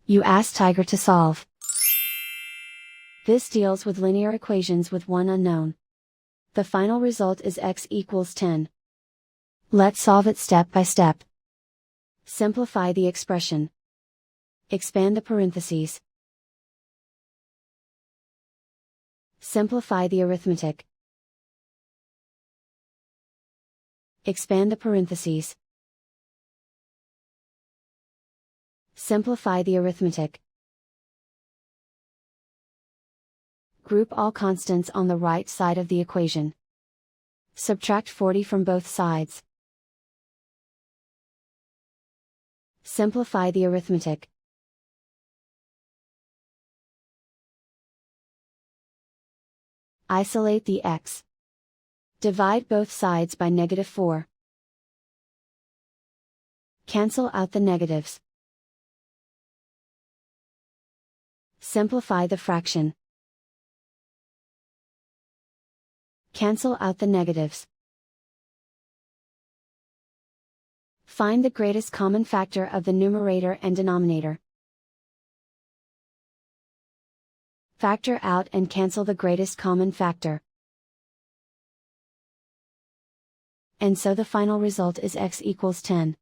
You ask Tiger to solve. This deals with linear equations with one unknown. The final result is x equals 10. Let's solve it step by step. Simplify the expression. Expand the parentheses. Simplify the arithmetic. Expand the parentheses. Simplify the arithmetic. Group all constants on the right side of the equation. Subtract 40 from both sides. Simplify the arithmetic. Isolate the x. Divide both sides by -4. Cancel out the negatives. Simplify the fraction. Cancel out the negatives. Find the greatest common factor of the numerator and denominator. Factor out and cancel the greatest common factor. And so the final result is x equals 10.